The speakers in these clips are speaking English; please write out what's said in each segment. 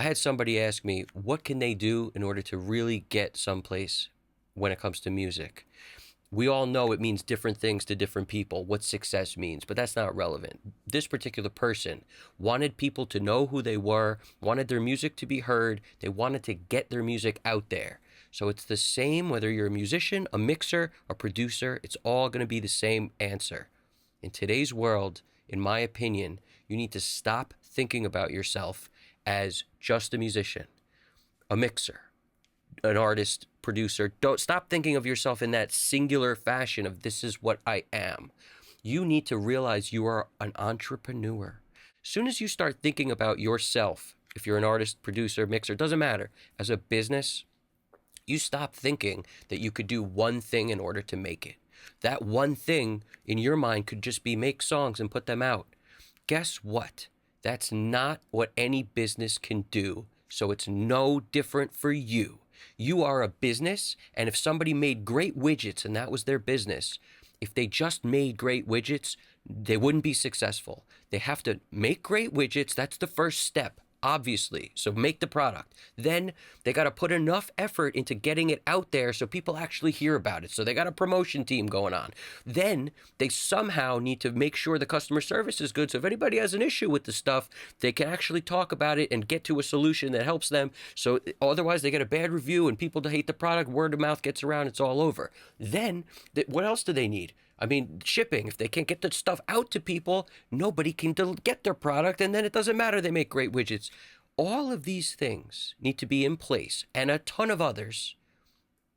I had somebody ask me, what can they do in order to really get someplace when it comes to music? We all know it means different things to different people, what success means, but that's not relevant. This particular person wanted people to know who they were, wanted their music to be heard, they wanted to get their music out there. So it's the same whether you're a musician, a mixer, a producer, it's all going to be the same answer. In today's world, in my opinion, you need to stop thinking about yourself as just a musician, a mixer, an artist, producer. Don't stop thinking of yourself in that singular fashion of this is what I am. You need to realize you are an entrepreneur. As soon as you start thinking about yourself, if you're an artist, producer, mixer, doesn't matter, as a business, you stop thinking that you could do one thing in order to make it. That one thing in your mind could just be make songs and put them out. Guess what? That's not what any business can do. So it's no different for you. You are a business, and if somebody made great widgets and that was their business, if they just made great widgets, they wouldn't be successful. They have to make great widgets. That's the first step, obviously. So make the product. Then they got to put enough effort into getting it out there so people actually hear about it. So they got a promotion team going on. Then they somehow need to make sure the customer service is good. So if anybody has an issue with the stuff, they can actually talk about it and get to a solution that helps them. So otherwise they get a bad review and people hate the product, word of mouth gets around, it's all over. Then what else do they need? I mean, shipping. If they can't get the stuff out to people, nobody can get their product, and then it doesn't matter. They make great widgets. All of these things need to be in place, and a ton of others,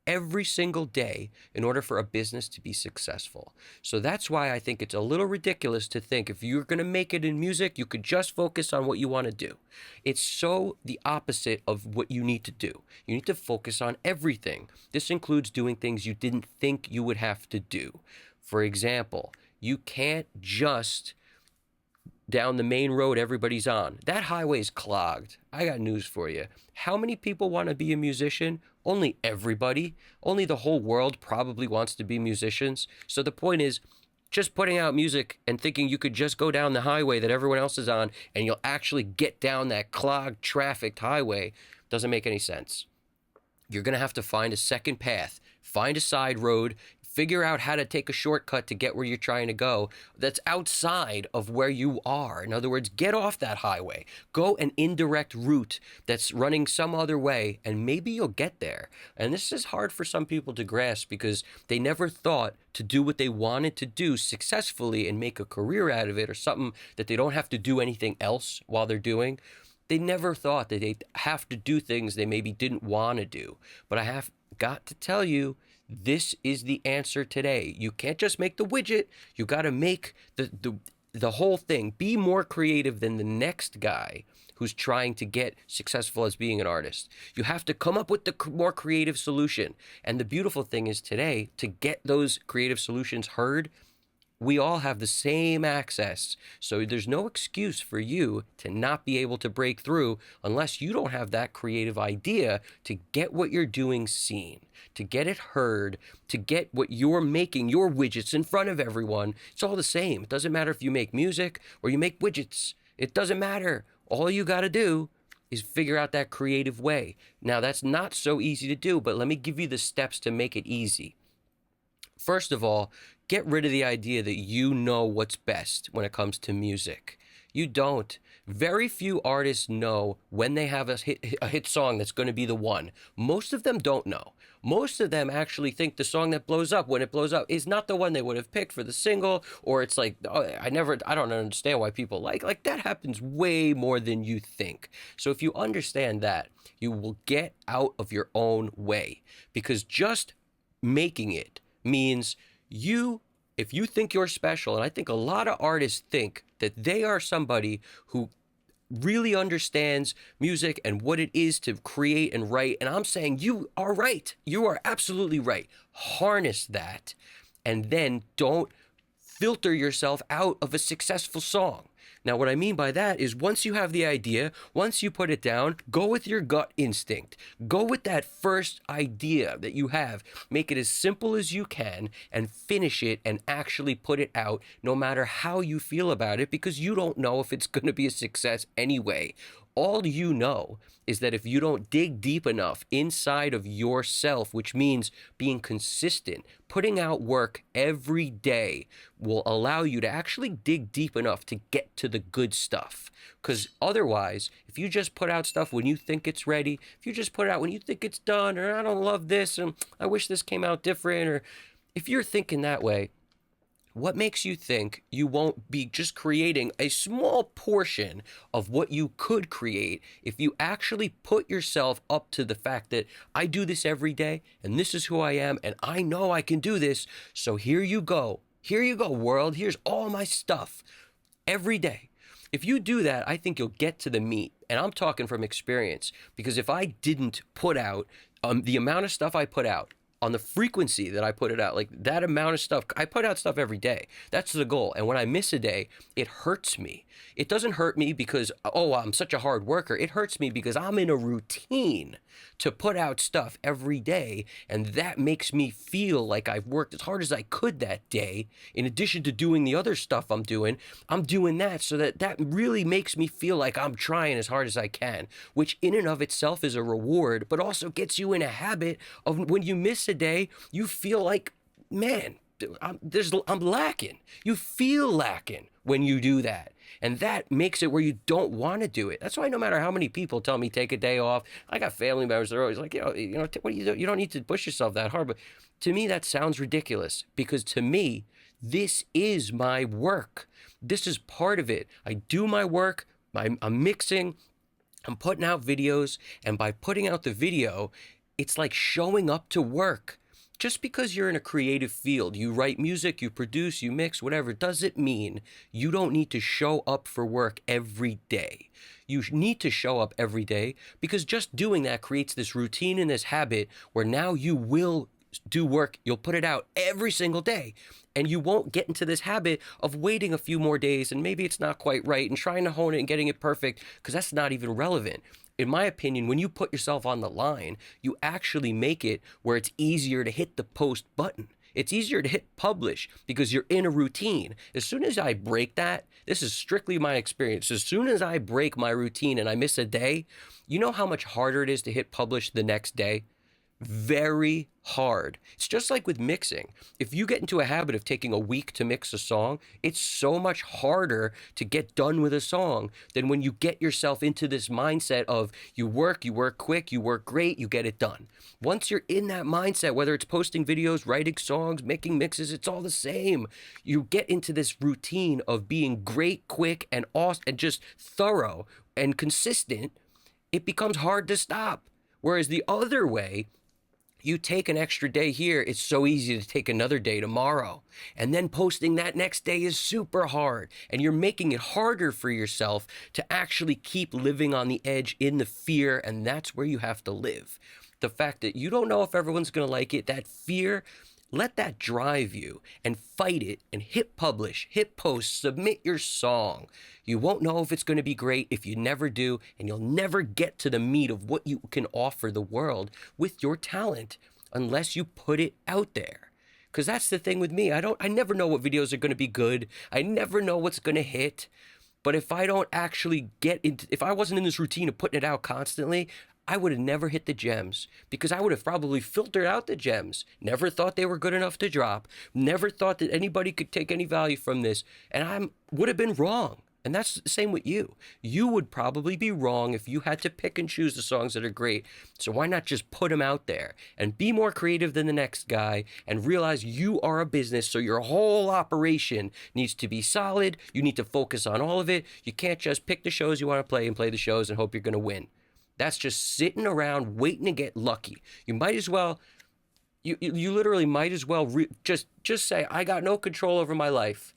every single day in order for a business to be successful. So that's why I think it's a little ridiculous to think if you're going to make it in music, you could just focus on what you want to do. It's so the opposite of what you need to do. You need to focus on everything. This includes doing things you didn't think you would have to do. For example, you can't just down the main road everybody's on. That highway's clogged. I got news for you. How many people want to be a musician? Only everybody. Only the whole world probably wants to be musicians. So the point is, just putting out music and thinking you could just go down the highway that everyone else is on and you'll actually get down that clogged, trafficked highway doesn't make any sense. You're going to have to find a second path, find a side road, figure out how to take a shortcut to get where you're trying to go that's outside of where you are. In other words, get off that highway. Go an indirect route that's running some other way, and maybe you'll get there. And this is hard for some people to grasp because they never thought to do what they wanted to do successfully and make a career out of it, or something that they don't have to do anything else while they're doing. They never thought that they'd have to do things they maybe didn't want to do. But I have got to tell you, this is the answer today. You can't just make the widget. You got to make the whole thing. Be more creative than the next guy who's trying to get successful as being an artist. You have to come up with the more creative solution. And the beautiful thing is today, to get those creative solutions heard, we all have the same access. So there's no excuse for you to not be able to break through unless you don't have that creative idea to get what you're doing seen, to get it heard, to get what you're making, your widgets in front of everyone. It's all the same. It doesn't matter if you make music or you make widgets. It doesn't matter. All you got to do is figure out that creative way. Now, that's not so easy to do, but let me give you the steps to make it easy. First of all, get rid of the idea that you know what's best when it comes to music. You don't. Very few artists know when they have a hit song that's going to be the one. Most of them don't know. Most of them actually think the song that blows up when it blows up is not the one they would have picked for the single, or it's like, oh, I don't understand why people like that happens way more than you think. So if you understand that, you will get out of your own way, because just making it means if you think you're special, and I think a lot of artists think that they are somebody who really understands music and what it is to create and write, and I'm saying you are right. You are absolutely right. Harness that, and then don't filter yourself out of a successful song. Now, what I mean by that is once you have the idea, once you put it down, go with your gut instinct. Go with that first idea that you have. Make it as simple as you can and finish it and actually put it out no matter how you feel about it, because you don't know if it's going to be a success anyway. all you know is that if you don't dig deep enough inside of yourself, which means being consistent, putting out work every day will allow you to actually dig deep enough to get to the good stuff. Because otherwise, if you just put out stuff when you think it's ready, if you just put it out when you think it's done, or I don't love this, and I wish this came out different, or if you're thinking that way, what makes you think you won't be just creating a small portion of what you could create if you actually put yourself up to the fact that I do this every day and this is who I am and I know I can do this. So here you go. Here you go, world. Here's all my stuff every day. If you do that, I think you'll get to the meat. And I'm talking from experience, because if I didn't put out the amount of stuff I put out, on the frequency that I put it out, like that amount of stuff, I put out stuff every day. That's the goal. And when I miss a day, it hurts me. It doesn't hurt me because, oh, I'm such a hard worker. It hurts me because I'm in a routine to put out stuff every day. And that makes me feel like I've worked as hard as I could that day. In addition to doing the other stuff I'm doing that so that really makes me feel like I'm trying as hard as I can, which in and of itself is a reward, but also gets you in a habit of when you miss a day, you feel like, man, I'm lacking. You feel lacking when you do that. And that makes it where you don't want to do it. That's why no matter how many people tell me take a day off, I got family members that are always like, what do you do? You don't need to push yourself that hard. But to me, that sounds ridiculous, because to me, this is my work. This is part of it. I do my work. I'm mixing. I'm putting out videos. And by putting out the video, it's like showing up to work. Just because you're in a creative field, you write music, you produce, you mix, whatever, doesn't mean you don't need to show up for work every day. You need to show up every day, because just doing that creates this routine and this habit where now you will do work. You'll put it out every single day, and you won't get into this habit of waiting a few more days and maybe it's not quite right and trying to hone it and getting it perfect, because that's not even relevant. In my opinion, when you put yourself on the line, you actually make it where it's easier to hit the post button. It's easier to hit publish because you're in a routine. As soon as I break that, this is strictly my experience. As soon as I break my routine and I miss a day, you know how much harder it is to hit publish the next day? Very hard. It's just like with mixing. If you get into a habit of taking a week to mix a song, it's so much harder to get done with a song than when you get yourself into this mindset of you work quick, you work great, you get it done. Once you're in that mindset, whether it's posting videos, writing songs, making mixes, it's all the same. You get into this routine of being great, quick, and awesome, and just thorough and consistent. It becomes hard to stop. Whereas the other way, you take an extra day here, it's so easy to take another day tomorrow. And then posting that next day is super hard. And you're making it harder for yourself to actually keep living on the edge in the fear, and that's where you have to live. The fact that you don't know if everyone's going to like it, that fear, let that drive you and fight it and hit publish, hit post, submit your song. You won't know if it's going to be great if you never do, and you'll never get to the meat of what you can offer the world with your talent unless you put it out there. Because that's the thing with me. I never know what videos are going to be good. I never know what's going to hit. But if I don't actually if I wasn't in this routine of putting it out constantly, I would have never hit the gems, because I would have probably filtered out the gems. Never thought they were good enough to drop. Never thought that anybody could take any value from this. And I would have been wrong. And that's the same with you. You would probably be wrong if you had to pick and choose the songs that are great. So why not just put them out there and be more creative than the next guy and realize you are a business, so your whole operation needs to be solid. You need to focus on all of it. You can't just pick the shows you want to play and play the shows and hope you're going to win. That's just sitting around waiting to get lucky. You might as well, you literally might as well just say, I got no control over my life.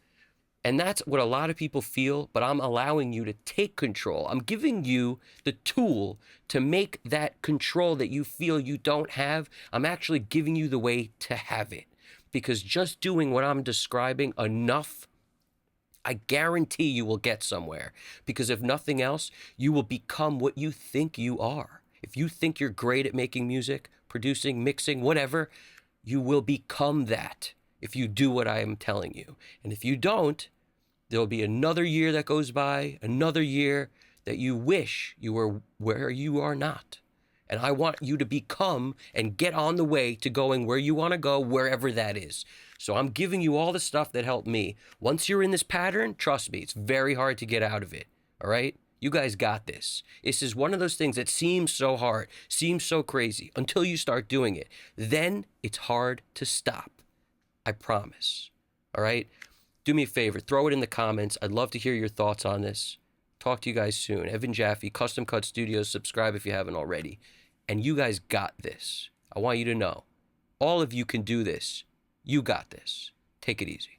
And that's what a lot of people feel, but I'm allowing you to take control. I'm giving you the tool to make that control that you feel you don't have. I'm actually giving you the way to have it. Because just doing what I'm describing enough, I guarantee you will get somewhere. Because if nothing else, you will become what you think you are. If you think you're great at making music, producing, mixing, whatever, you will become that if you do what I am telling you. And if you don't, there'll be another year that goes by, another year that you wish you were where you are not. And I want you to become and get on the way to going where you want to go, wherever that is. So I'm giving you all the stuff that helped me. Once you're in this pattern, trust me, it's very hard to get out of it. All right? You guys got this. This is one of those things that seems so hard, seems so crazy until you start doing it. Then it's hard to stop. I promise. All right? Do me a favor, throw it in the comments. I'd love to hear your thoughts on this. Talk to you guys soon. Evan Jaffe, Custom Cut Studios. Subscribe if you haven't already. And you guys got this. I want you to know. All of you can do this. You got this. Take it easy.